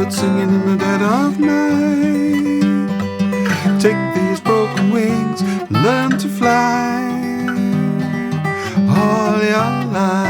Blackbird singing in the dead of night. Take these broken wings, learn to fly all your life.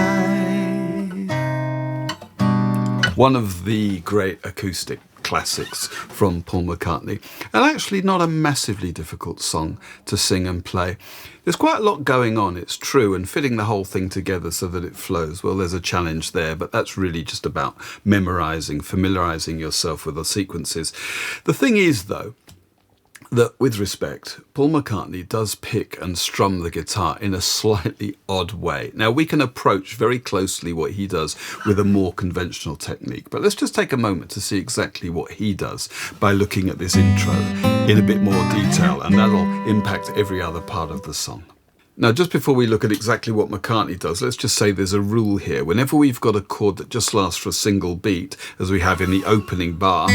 One of the great acoustic classics from Paul McCartney, and actually not a massively difficult song to sing and play. There's quite a lot going on, it's true, and fitting the whole thing together so that it flows, well, there's a challenge there, but that's really just about memorising, familiarising yourself with the sequences. The thing is, though, that with respect, Paul McCartney does pick and strum the guitar in a slightly odd way. Now, we can approach very closely what he does with a more conventional technique, but let's just take a moment to see exactly what he does by looking at this intro in a bit more detail, and that'll impact every other part of the song. Now, just before we look at exactly what McCartney does, let's just say there's a rule here. Whenever we've got a chord that just lasts for a single beat, as we have in the opening bar,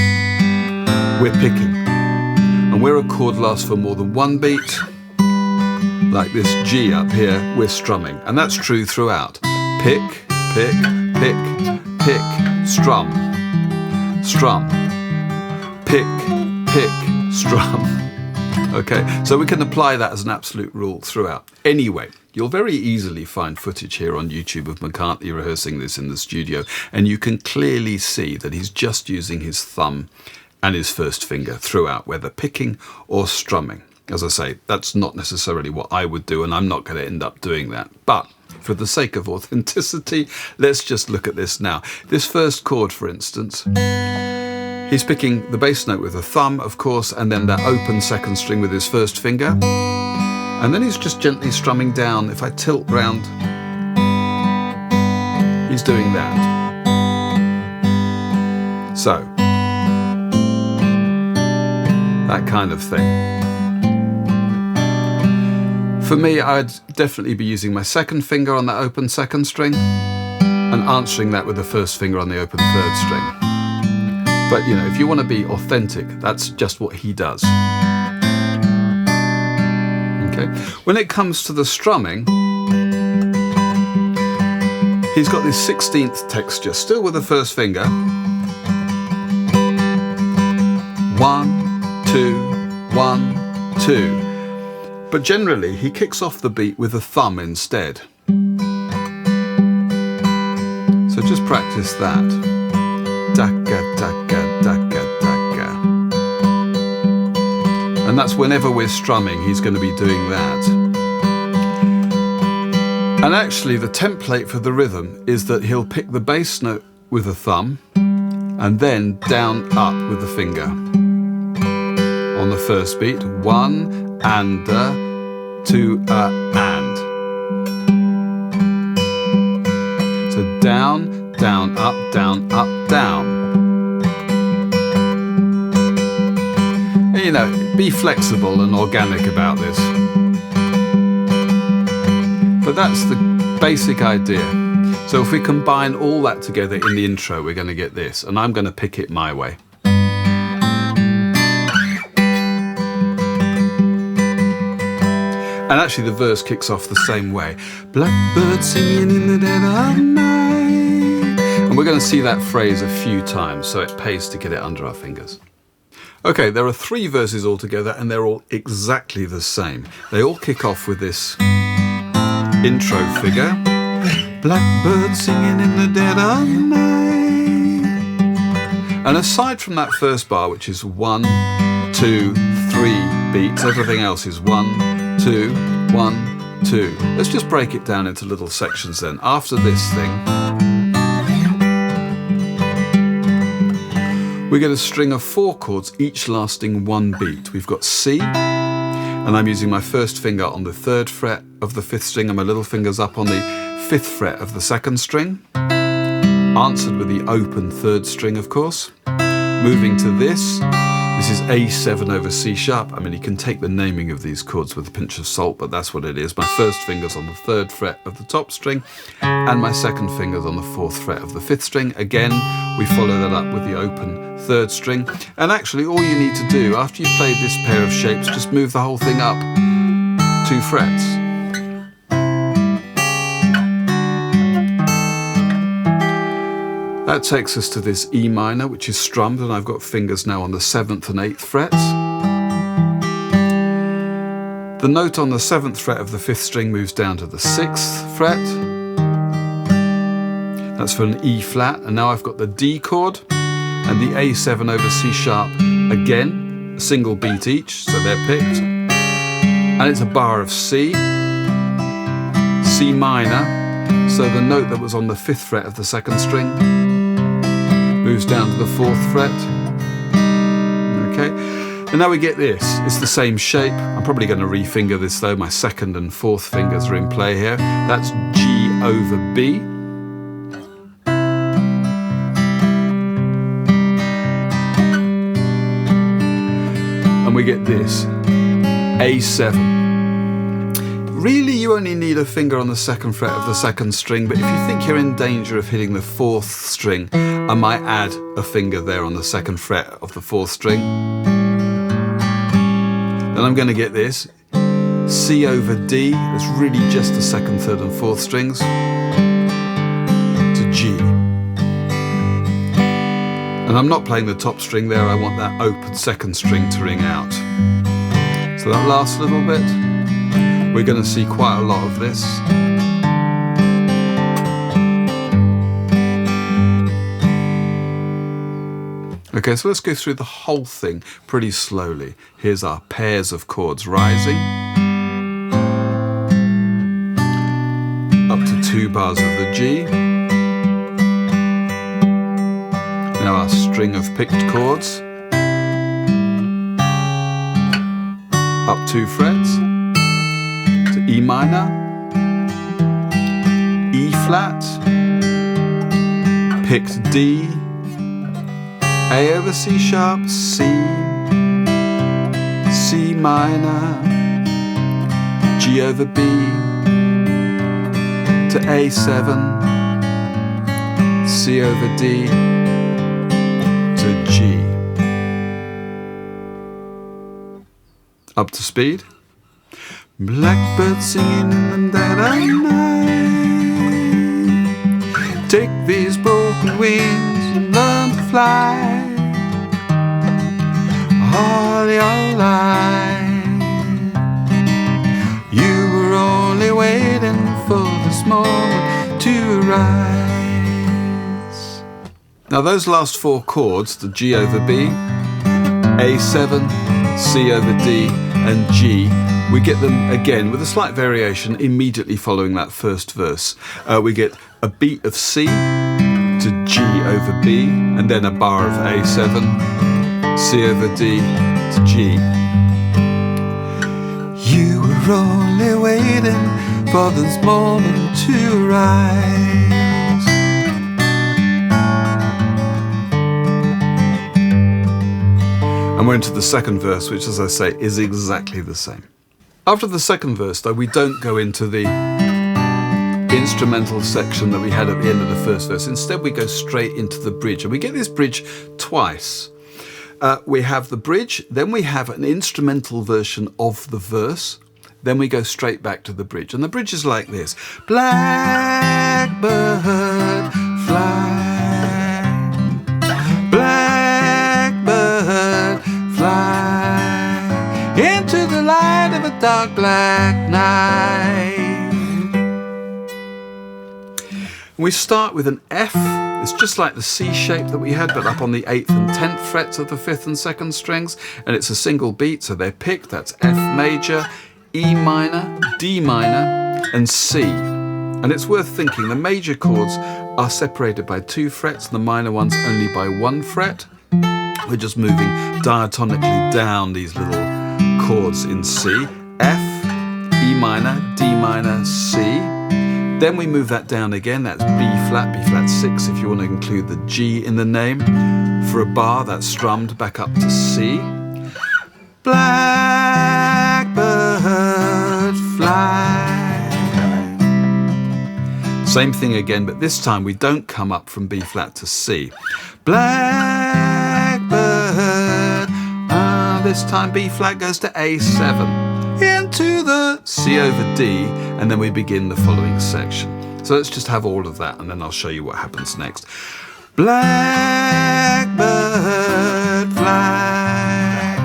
we're picking. And where a chord lasts for more than one beat, like this G up here, we're strumming. And that's true throughout. Pick, pick, pick, pick, strum, strum, pick, pick, strum. Okay, so we can apply that as an absolute rule throughout. Anyway, you'll very easily find footage here on YouTube of McCartney rehearsing this in the studio, and you can clearly see that he's just using his thumb and his first finger throughout, whether picking or strumming. As I say, that's not necessarily what I would do, and I'm not going to end up doing that. But for the sake of authenticity, let's just look at this now. This first chord, for instance, he's picking the bass note with a thumb, of course, and then that open second string with his first finger. And then he's just gently strumming down. If I tilt round, he's doing that. So, that kind of thing. For me, I'd definitely be using my second finger on that open second string and answering that with the first finger on the open third string. But, you know, if you want to be authentic, that's just what he does. Okay. When it comes to the strumming, he's got this 16th texture, still with the first finger. 1, 2, 1, 2. But generally, he kicks off the beat with a thumb instead. So just practice that. Daka, daka, daka, daka. And that's whenever we're strumming, he's going to be doing that. And actually, the template for the rhythm is that he'll pick the bass note with a thumb and then down up with the finger. On the first beat, 1 and 2 and. So down, down, up, down, up, down. And, you know, be flexible and organic about this. But that's the basic idea. So if we combine all that together in the intro, we're going to get this, and I'm going to pick it my way. And actually the verse kicks off the same way. Blackbird singing in the dead of night. And we're going to see that phrase a few times, so it pays to get it under our fingers. Okay, there are 3 verses altogether, and they're all exactly the same. They all kick off with this intro figure. Blackbird singing in the dead of night. And aside from that first bar, which is 1, 2, 3 beats, everything else is 1, 2, 1, 2. Let's just break it down into little sections then. After this thing, we get a string of 4 chords, each lasting 1 beat. We've got C, and I'm using my first finger on the 3rd fret of the 5th string and my little fingers up on the 5th fret of the 2nd string. Answered with the open 3rd string, of course. Moving to this. This is A7 over C sharp. I mean, you can take the naming of these chords with a pinch of salt, but that's what it is. My first finger's on the 3rd fret of the top string, and my second finger's on the 4th fret of the 5th string. Again, we follow that up with the open 3rd string. And actually, all you need to do, after you've played this pair of shapes, just move the whole thing up 2 frets. That takes us to this E minor, which is strummed, and I've got fingers now on the 7th and 8th frets. The note on the 7th fret of the 5th string moves down to the 6th fret. That's for an E flat, and now I've got the D chord and the A7 over C sharp again, a single beat each, so they're picked. And it's a bar of C, C minor, so the note that was on the 5th fret of the 2nd string moves down to the 4th fret. Okay, and now we get this. It's the same shape. I'm probably going to refinger this though. My 2nd and 4th fingers are in play here. That's G over B. And we get this, A7. Really, you only need a finger on the 2nd fret of the 2nd string, but if you think you're in danger of hitting the 4th string, I might add a finger there on the 2nd fret of the 4th string. Then I'm going to get this, C over D, it's really just the 2nd, 3rd and 4th strings, to G. And I'm not playing the top string there, I want that open 2nd string to ring out. So that last little bit, we're going to see quite a lot of this. Okay, so let's go through the whole thing pretty slowly. Here's our pairs of chords rising. Up to 2 bars of the G. Now our string of picked chords. Up 2 frets. To E minor. E flat. Picked D. A over C sharp, C, C minor, G over B, to A7, C over D, to G. Up to speed. Blackbird singing in the dead of night. Take these broken wings and learn to fly. All your life you were only waiting for this moment to rise. Now those last 4 chords, the G over B, A7, C over D and G, we get them again with a slight variation immediately following that first verse. We get a beat of C to G over B and then a bar of A7, C over D to G. You were only waiting for this moment to rise. And we're into the second verse, which, as I say, is exactly the same. After the second verse, though, we don't go into the instrumental section that we had at the end of the first verse. Instead, we go straight into the bridge. And we get this bridge twice. We have the bridge, then we have an instrumental version of the verse, then we go straight back to the bridge. And the bridge is like this. Blackbird fly, blackbird fly, into the light of a dark black night. We start with an F. It's just like the C shape that we had, but up on the 8th and 10th frets of the 5th and 2nd strings, and it's a single beat, so they're picked. That's F major, E minor, D minor, and C. And it's worth thinking, the major chords are separated by 2 frets, the minor ones only by 1 fret. We're just moving diatonically down these little chords in C. F, E minor, D minor, C. Then we move that down again, that's B flat 6 if you want to include the G in the name. For a bar, that's strummed back up to C. Blackbird fly. Same thing again, but this time we don't come up from B flat to C. Blackbird, this time B flat goes to A7. Into the C over D, and then we begin the following section. So let's just have all of that, and then I'll show you what happens next. Blackbird fly,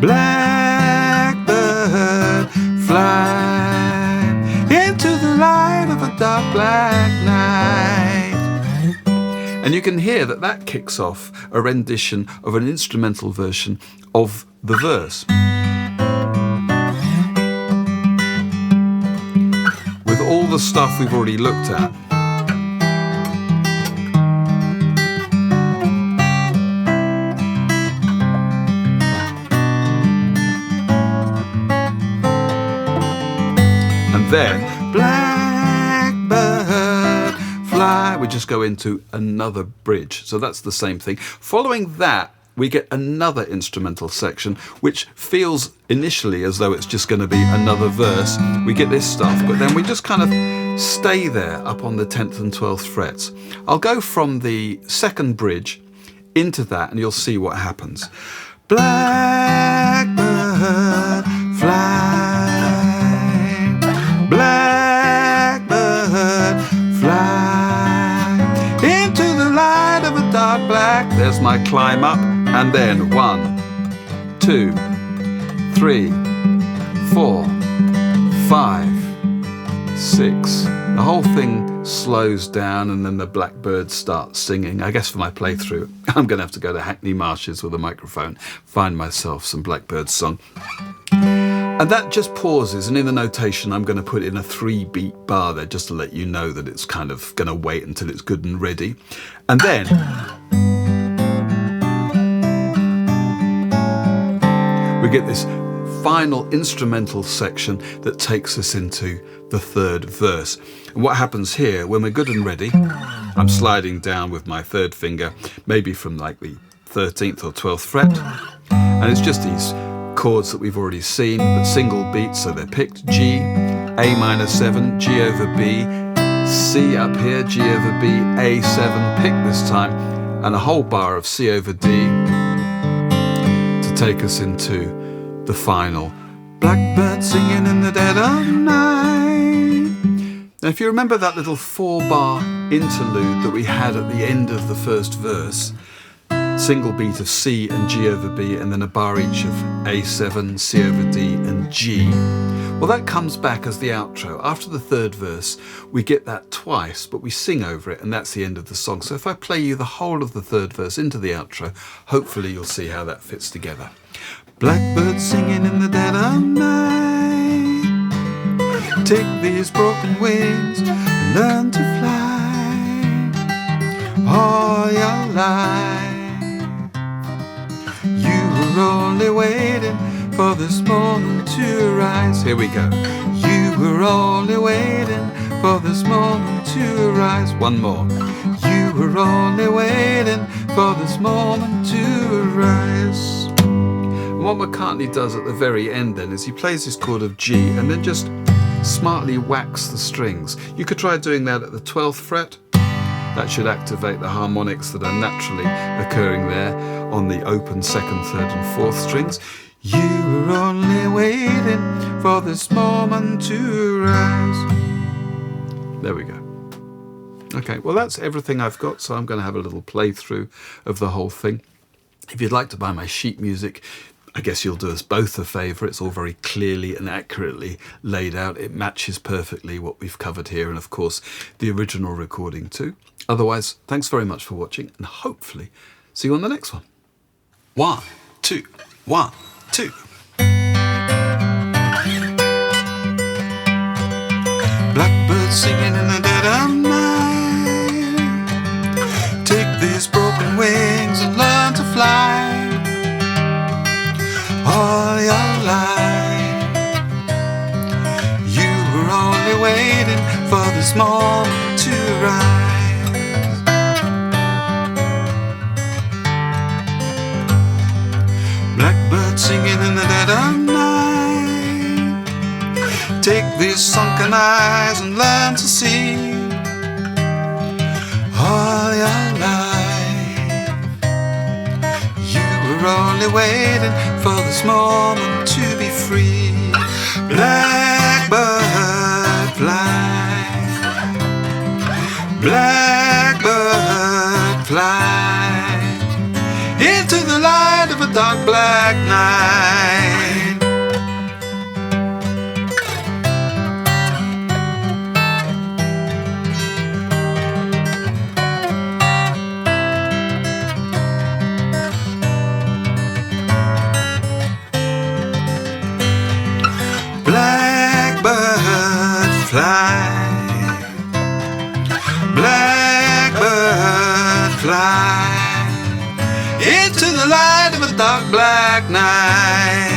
blackbird fly into the light of a dark black night. And you can hear that that kicks off a rendition of an instrumental version of the verse, with all the stuff we've already looked at. And then blackbird fly, we just go into another bridge. So that's the same thing. Following that, we get another instrumental section, which feels initially as though it's just going to be another verse. We get this stuff, but then we just kind of stay there up on the 10th and 12th frets. I'll go from the second bridge into that and you'll see what happens. Blackbird fly, blackbird fly into the light of a dark black. There's my climb up, and then 1, 2, 3, 4, 5, 6. The whole thing slows down and then the blackbird starts singing. I guess for my playthrough, I'm going to have to go to Hackney Marshes with a microphone, find myself some Blackbird song. And that just pauses, and in the notation I'm going to put in a 3-beat bar there just to let you know that it's kind of going to wait until it's good and ready. And then we get this final instrumental section that takes us into the third verse. And what happens here, when we're good and ready, I'm sliding down with my third finger, maybe from like the 13th or 12th fret, and it's just these chords that we've already seen, but single beats, so they're picked: G, A minor 7, G over B, C up here, G over B, A7 picked this time, and a whole bar of C over D to take us into the final blackbird singing in the dead of night. Now if you remember that little 4-bar interlude that we had at the end of the first verse, single beat of C and G over B, and then a bar each of A7, C over D and G. Well, that comes back as the outro. After the third verse, we get that twice, but we sing over it, and that's the end of the song. So if I play you the whole of the third verse into the outro, hopefully you'll see how that fits together. Blackbird singing in the dead of night, take these broken wings and learn to fly all your life. You were only waiting for this moment to rise. Here we go. You were only waiting for this moment to rise. One more. You were only waiting for this moment to rise. And what McCartney does at the very end then is he plays this chord of G and then just smartly whacks the strings. You could try doing that at the 12th fret. That should activate the harmonics that are naturally occurring there on the open 2nd, 3rd and 4th strings. You were only waiting for this moment to rise. There we go. Okay, well that's everything I've got, so I'm going to have a little playthrough of the whole thing. If you'd like to buy my sheet music, I guess you'll do us both a favour. It's all very clearly and accurately laid out. It matches perfectly what we've covered here, and of course the original recording too. Otherwise, thanks very much for watching, and hopefully see you on the next one. 1, 2, 1, 2. Blackbird singing in the dead of night, take these broken wings and learn to fly all your life. You were only waiting for this moment to rise. Blackbird singing in the dead of night, take these sunken eyes and learn to see all your life. You were only waiting for this moment to be free. Blackbird fly, blackbird fly into the light of a dark black night. Blackbird fly, blackbird fly into the light of a dark black night.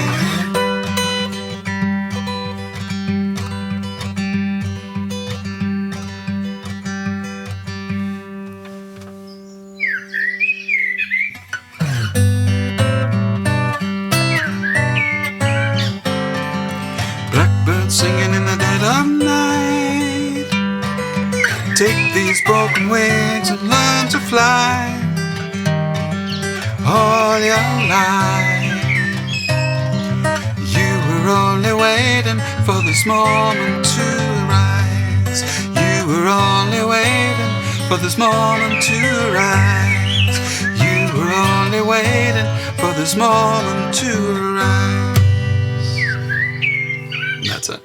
Blackbird singing in the dead of night. Take these broken wings and learn to fly. All your life you were only waiting for this moment to arise. You were only waiting for this moment to arise. You were only waiting for this moment to arise. And that's it.